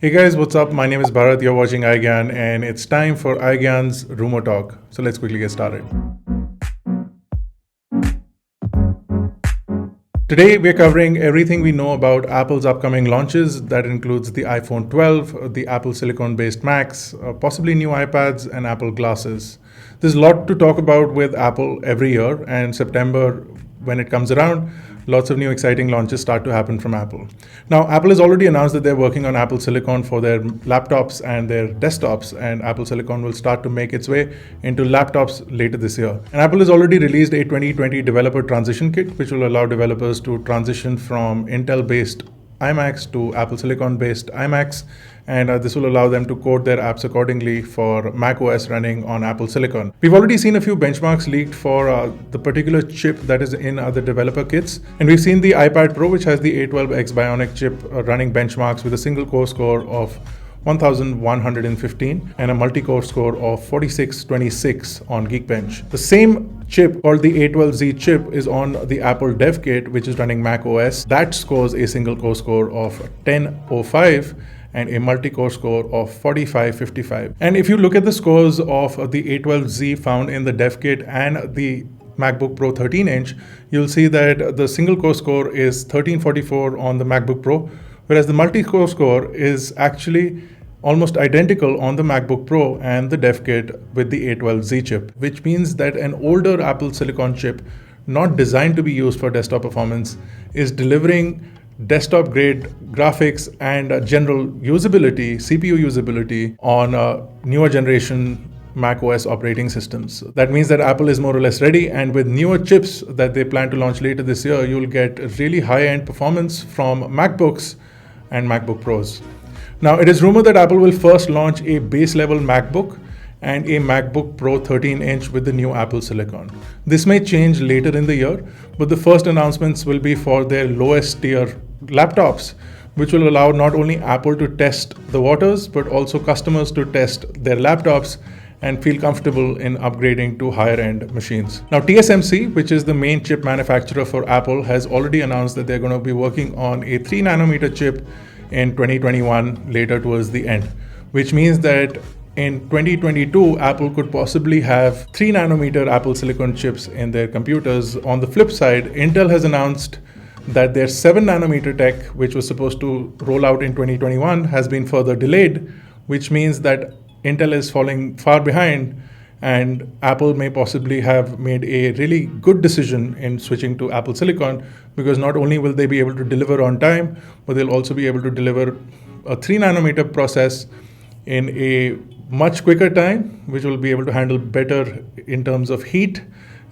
Hey guys, what's up? My name is Bharat. You're watching iGyaan, and it's time for iGyaan's rumor talk. So let's quickly get started. Today, we're covering everything we know about Apple's upcoming launches. That includes the iPhone 12, the Apple Silicon based Macs, possibly new iPads, and Apple glasses. There's a lot to talk about with Apple every year, and September, when it comes around, lots of new exciting launches start to happen from Apple. Now, Apple has already announced that they're working on Apple Silicon for their laptops and their desktops, and Apple Silicon will start to make its way into laptops later this year. And Apple has already released a 2020 developer transition kit, which will allow developers to transition from Intel-based iMacs to Apple Silicon-based iMacs, and this will allow them to code their apps accordingly for macOS running on Apple Silicon. We've already seen a few benchmarks leaked for the particular chip that is in the developer kits, and we've seen the iPad Pro, which has the A12X Bionic chip running benchmarks with a single core score of 1115 and a multi-core score of 4626 on Geekbench. The same chip called the A12Z chip is on the Apple Dev Kit, which is running Mac OS. That scores a single core score of 1005 and a multi-core score of 4555. And if you look at the scores of the A12Z found in the Dev Kit and the MacBook Pro 13-inch, you'll see that the single core score is 1344 on the MacBook Pro, whereas the multi-core score is actually almost identical on the MacBook Pro and the Dev Kit with the A12Z chip, which means that an older Apple Silicon chip, not designed to be used for desktop performance, is delivering desktop grade graphics and general usability, CPU usability on newer generation Mac OS operating systems. That means that Apple is more or less ready, and with newer chips that they plan to launch later this year, you'll get really high-end performance from MacBooks and MacBook Pros. Now, it is rumored that Apple will first launch a base level MacBook and a MacBook Pro 13-inch with the new Apple Silicon. This may change later in the year, but the first announcements will be for their lowest tier laptops, which will allow not only Apple to test the waters, but also customers to test their laptops and feel comfortable in upgrading to higher end machines. Now, TSMC, which is the main chip manufacturer for Apple, has already announced that they're going to be working on a 3 nanometer chip in 2021 later towards the end, which means that in 2022, Apple could possibly have 3 nanometer Apple Silicon chips in their computers. On the flip side, Intel has announced that their 7 nanometer tech, which was supposed to roll out in 2021, has been further delayed, which means that Intel is falling far behind, and Apple may possibly have made a really good decision in switching to Apple Silicon, because not only will they be able to deliver on time, but they'll also be able to deliver a 3 nanometer process in a much quicker time, which will be able to handle better in terms of heat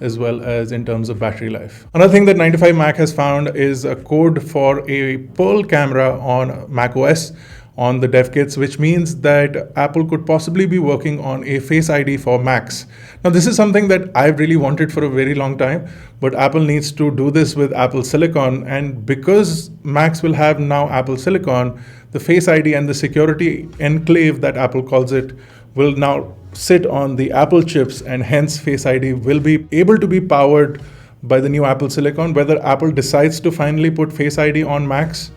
as well as in terms of battery life. Another thing that 95Mac has found is a code for a Pearl camera on macOS on the dev kits, which means that Apple could possibly be working on a Face ID for Macs. Now, this is something that I've really wanted for a very long time, but Apple needs to do this with Apple Silicon. And because Macs will have now Apple Silicon, the Face ID and the security enclave that Apple calls it will now sit on the Apple chips, and hence Face ID will be able to be powered by the new Apple Silicon. Whether Apple decides to finally put Face ID on Macs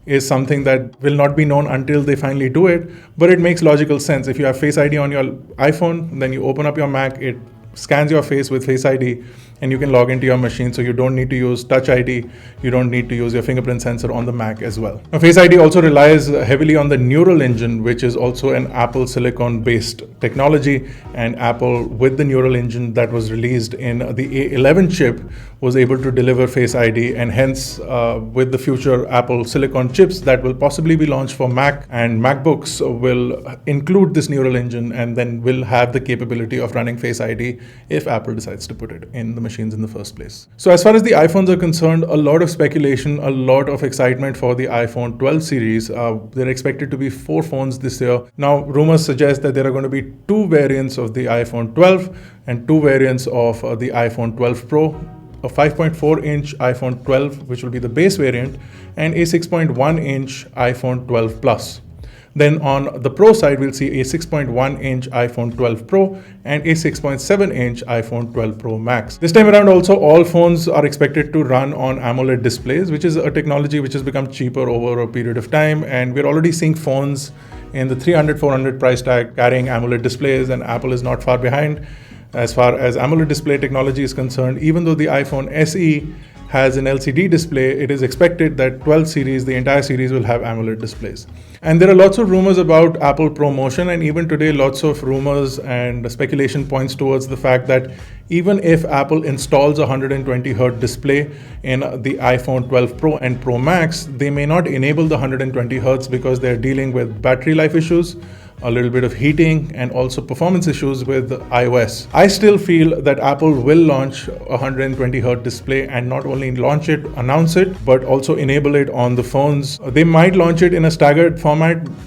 is something that will not be known until they finally do it, but it makes logical sense. If you have Face ID on your iPhone, then you open up your Mac, it scans your face with Face ID, and you can log into your machine. So you don't need to use Touch ID, you don't need to use your fingerprint sensor on the Mac as well. Now, Face ID also relies heavily on the Neural Engine, which is also an Apple Silicon based technology, and Apple, with the Neural Engine that was released in the A11 chip, was able to deliver Face ID, and hence with the future Apple Silicon chips that will possibly be launched for Mac and MacBooks will include this Neural Engine, and then will have the capability of running Face ID if Apple decides to put it in the machines in the first place. So as far as the iPhones are concerned, a lot of speculation, a lot of excitement for the iPhone 12 series. There are expected to be 4 phones this year. Now, rumors suggest that there are going to be 2 variants of the iPhone 12 and 2 variants of the iPhone 12 Pro, a 5.4-inch iPhone 12, which will be the base variant, and a 6.1-inch iPhone 12 Plus. Then on the Pro side, we'll see a 6.1-inch iPhone 12 Pro and a 6.7-inch iPhone 12 Pro Max. This time around also, all phones are expected to run on AMOLED displays, which is a technology which has become cheaper over a period of time, and we're already seeing phones in the 300-400 price tag carrying AMOLED displays, and Apple is not far behind as far as AMOLED display technology is concerned. Even though the iPhone SE has an LCD display, it is expected that 12 series, the entire series, will have AMOLED displays. And there are lots of rumors about Apple ProMotion, and even today lots of rumors and speculation points towards the fact that even if Apple installs a 120Hz display in the iPhone 12 Pro and Pro Max, they may not enable the 120Hz because they're dealing with battery life issues, a little bit of heating, and also performance issues with iOS. I still feel that Apple will launch a 120Hz display, and not only launch it, announce it, but also enable it on the phones. They might launch it in a staggered format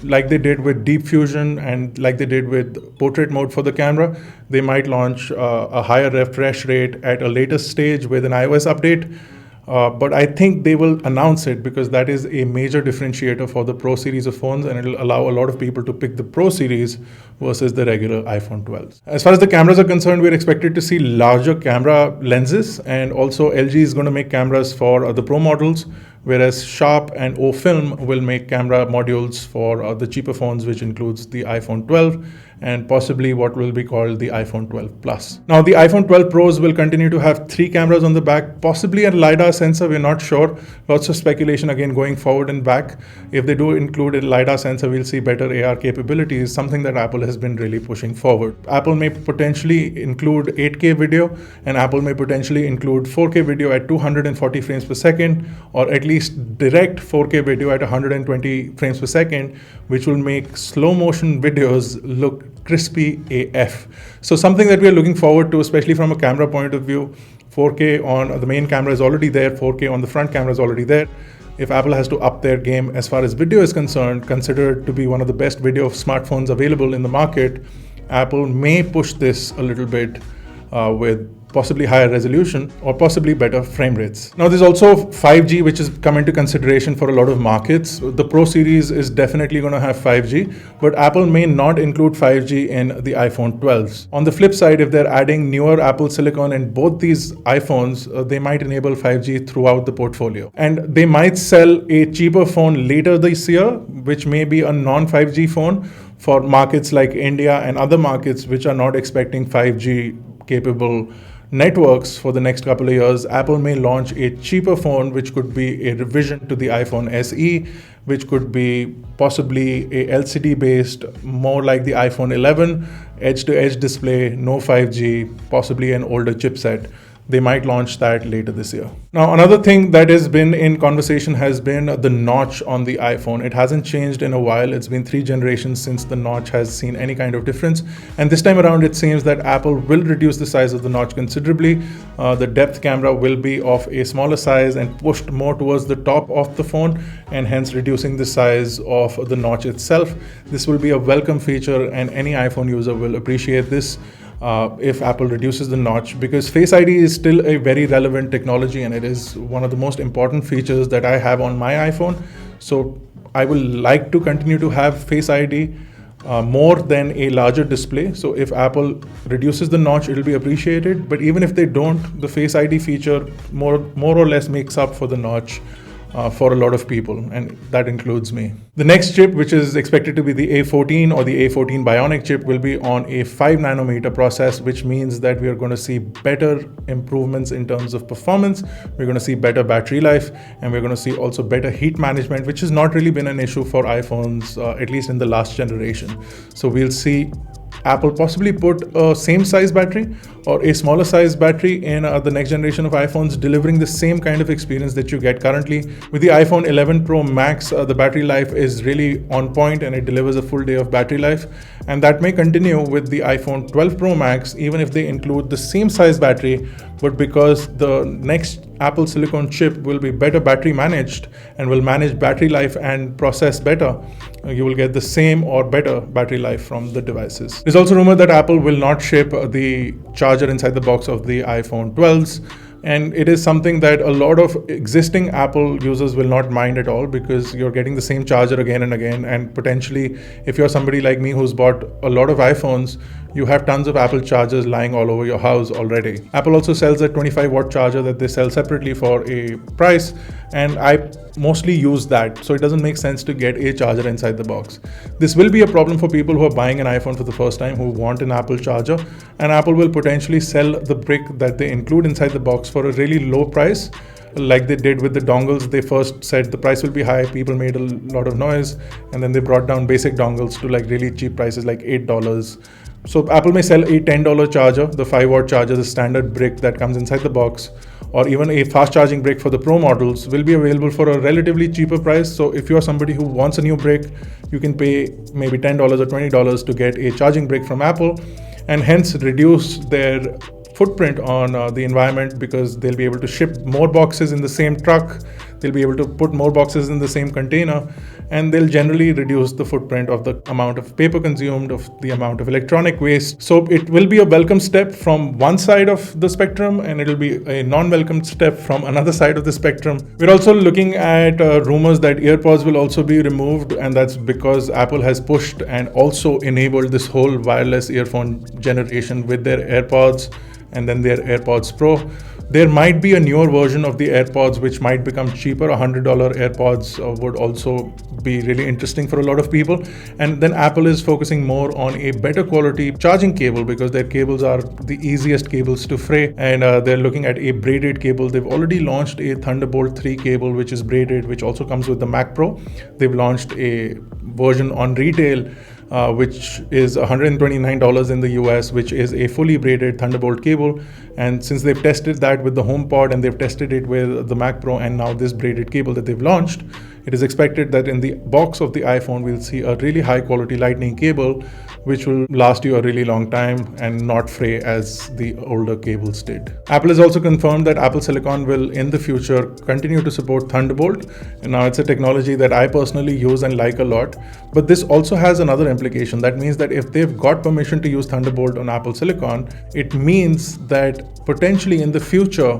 like they did with Deep Fusion and like they did with portrait mode for the camera. They might launch a higher refresh rate at a later stage with an iOS update. But I think they will announce it because that is a major differentiator for the Pro series of phones, and it will allow a lot of people to pick the Pro series versus the regular iPhone 12s. As far as the cameras are concerned, we're expected to see larger camera lenses, and also LG is going to make cameras for the Pro models, whereas Sharp and OFilm will make camera modules for the cheaper phones, which includes the iPhone 12 and possibly what will be called the iPhone 12 Plus. Now, the iPhone 12 Pros will continue to have 3 cameras on the back, possibly a LiDAR sensor, we're not sure. Lots of speculation again going forward and back. If they do include a LiDAR sensor, we'll see better AR capabilities, something that Apple has been really pushing forward. Apple may potentially include 8K video, and Apple may potentially include 4K video at 240 frames per second, or at least direct 4K video at 120 frames per second, which will make slow motion videos look crispy AF. So something that we are looking forward to, especially from a camera point of view. 4K on the main camera is already there, 4K on the front camera is already there. If Apple has to up their game as far as video is concerned, considered to be one of the best video smartphones available in the market, Apple may push this a little bit with possibly higher resolution or possibly better frame rates. Now, there's also 5G, which has come into consideration for a lot of markets. The Pro series is definitely going to have 5G, but Apple may not include 5G in the iPhone 12s. On the flip side, if they're adding newer Apple silicon in both these iPhones, they might enable 5G throughout the portfolio. And they might sell a cheaper phone later this year, which may be a non-5G phone for markets like India and other markets which are not expecting 5G capable networks for the next couple of years. Apple may launch a cheaper phone, which could be a revision to the iPhone SE, which could be possibly a LCD based, more like the iPhone 11, edge-to-edge display, no 5G, possibly an older chipset. They might launch that later this year. Now, another thing that has been in conversation has been the notch on the iPhone. It hasn't changed in a while. It's been 3 generations since the notch has seen any kind of difference. And this time around, it seems that Apple will reduce the size of the notch considerably. The depth camera will be of a smaller size and pushed more towards the top of the phone, and hence reducing the size of the notch itself. This will be a welcome feature, and any iPhone user will appreciate this. If Apple reduces the notch, because Face ID is still a very relevant technology, and it is one of the most important features that I have on my iPhone. So I will like to continue to have Face ID more than a larger display. So if Apple reduces the notch, it'll be appreciated. But even if they don't, the Face ID feature more or less makes up for the notch for a lot of people, and that includes me. The next chip, which is expected to be the A14 or the A14 Bionic chip, will be on a 5 nanometer process, which means that we are going to see better improvements in terms of performance. We're going to see better battery life, and we're going to see also better heat management, which has not really been an issue for iPhones, at least in the last generation. So we'll see Apple possibly put a same size battery or a smaller size battery in the next generation of iPhones, delivering the same kind of experience that you get currently. With the iPhone 11 Pro Max, the battery life is really on point, and it delivers a full day of battery life. And that may continue with the iPhone 12 Pro Max, even if they include the same size battery, but because the next Apple silicon chip will be better battery managed and will manage battery life and process better, you will get the same or better battery life from the devices. There's also rumor that Apple will not ship the charger inside the box of the iPhone 12s. And it is something that a lot of existing Apple users will not mind at all, because you're getting the same charger again and again. And potentially, if you're somebody like me who's bought a lot of iPhones, you have tons of Apple chargers lying all over your house already. Apple also sells a 25-watt charger that they sell separately for a price, and I mostly use that, so it doesn't make sense to get a charger inside the box. This will be a problem for people who are buying an iPhone for the first time, who want an Apple charger, and Apple will potentially sell the brick that they include inside the box for a really low price, like they did with the dongles. They first said the price will be high, people made a lot of noise, and then they brought down basic dongles to like really cheap prices, like $8. So Apple may sell a $10 charger, the 5-watt charger, the standard brick that comes inside the box, or even a fast charging brick for the Pro models will be available for a relatively cheaper price. So if you're somebody who wants a new brick, you can pay maybe $10 or $20 to get a charging brick from Apple, and hence reduce their footprint on the environment, because they'll be able to ship more boxes in the same truck, they'll be able to put more boxes in the same container, and they'll generally reduce the footprint of the amount of paper consumed, of the amount of electronic waste. So it will be a welcome step from one side of the spectrum, and it'll be a non-welcome step from another side of the spectrum. We're also looking at rumors that AirPods will also be removed, and that's because Apple has pushed and also enabled this whole wireless earphone generation with their AirPods and then their AirPods Pro. There might be a newer version of the AirPods which might become cheaper. $100 AirPods would also be really interesting for a lot of people. And then Apple is focusing more on a better quality charging cable, because their cables are the easiest cables to fray, and they're looking at a braided cable. They've already launched a Thunderbolt 3 cable which is braided, which also comes with the Mac Pro. They've launched a version on retail which is $129 in the US, which is a fully braided Thunderbolt cable. And since they've tested that with the HomePod, and they've tested it with the Mac Pro, and now this braided cable that they've launched, it is expected that in the box of the iPhone, we'll see a really high quality lightning cable, which will last you a really long time and not fray as the older cables did. Apple has also confirmed that Apple Silicon will in the future continue to support Thunderbolt. And now it's a technology that I personally use and like a lot. But this also has another implication. That means that if they've got permission to use Thunderbolt on Apple Silicon, it means that potentially in the future,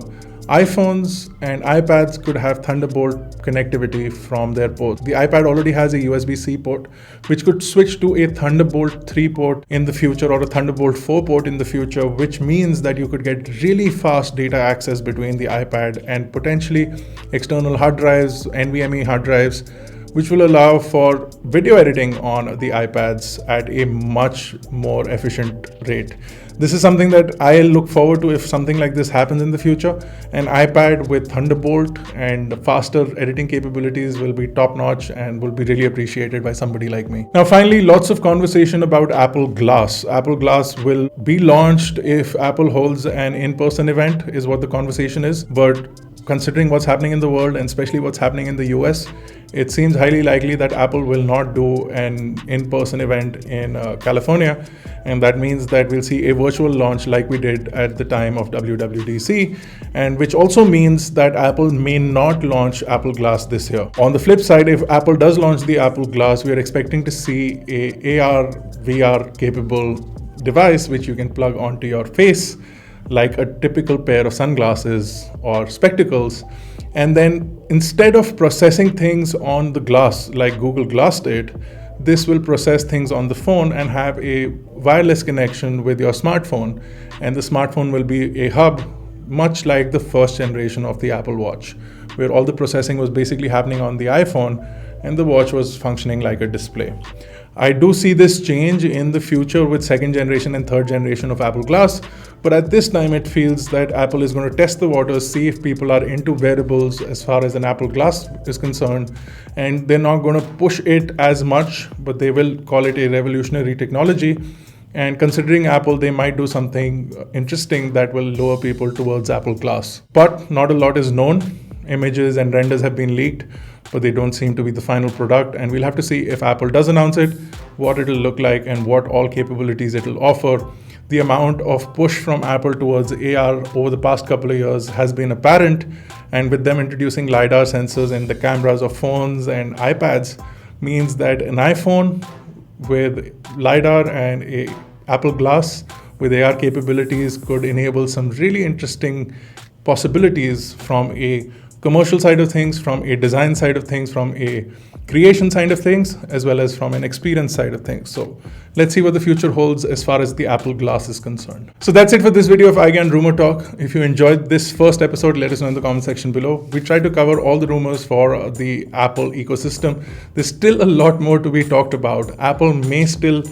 iPhones and iPads could have Thunderbolt connectivity from their ports. The iPad already has a USB-C port, which could switch to a Thunderbolt 3 port in the future, or a Thunderbolt 4 port in the future, which means that you could get really fast data access between the iPad and potentially external hard drives, NVMe hard drives, which will allow for video editing on the iPads at a much more efficient rate. This is something that I look forward to if something like this happens in the future. An iPad with Thunderbolt and faster editing capabilities will be top notch and will be really appreciated by somebody like me. Now, finally, lots of conversation about Apple Glass. Apple Glass will be launched if Apple holds an in-person event, is what the conversation is. But considering what's happening in the world, and especially what's happening in the US, it seems highly likely that Apple will not do an in-person event in California. And that means that we'll see a virtual launch like we did at the time of WWDC, and which also means that Apple may not launch Apple Glass this year. On the flip side, if Apple does launch the Apple Glass, we are expecting to see a AR, VR capable device which you can plug onto your face, like a typical pair of sunglasses or spectacles. And then instead of processing things on the glass like Google Glass did, this will process things on the phone and have a wireless connection with your smartphone. And the smartphone will be a hub, much like the first generation of the Apple Watch, where all the processing was basically happening on the iPhone and the watch was functioning like a display. I do see this change in the future with second generation and third generation of Apple Glass, but at this time it feels that Apple is going to test the waters, see if people are into wearables as far as an Apple Glass is concerned, and they're not going to push it as much, but they will call it a revolutionary technology. And considering Apple, they might do something interesting that will lure people towards Apple Glass. But not a lot is known. Images and renders have been leaked, but they don't seem to be the final product. And we'll have to see if Apple does announce it, what it'll look like and what all capabilities it'll offer. The amount of push from Apple towards AR over the past couple of years has been apparent. And with them introducing LiDAR sensors in the cameras of phones and iPads means that an iPhone with LiDAR and a Apple Glass with AR capabilities could enable some really interesting possibilities from a commercial side of things, from a design side of things, from a creation side of things, as well as from an experience side of things. So let's see what the future holds as far as the Apple Glass is concerned. So that's it for this video of iGyaan Rumor Talk. If you enjoyed this first episode, let us know in the comment section below. We try to cover all the rumors for the Apple ecosystem. There's still a lot more to be talked about. Apple may still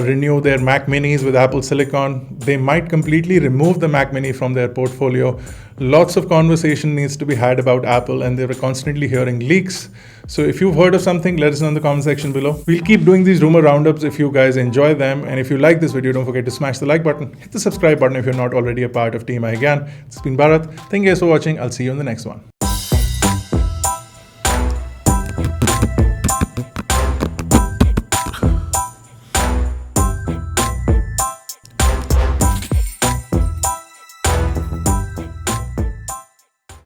renew their Mac Minis with Apple Silicon. They might completely remove the Mac Mini from their portfolio. Lots of conversation needs to be had about Apple, and they're constantly hearing leaks. So if you've heard of something, let us know in the comment section below. We'll keep doing these rumor roundups if you guys enjoy them. And if you like this video, don't forget to smash the like button, hit the subscribe button if you're not already a part of Team iGyaan. It's been Bharat. Thank you guys for watching. I'll see you in the next one.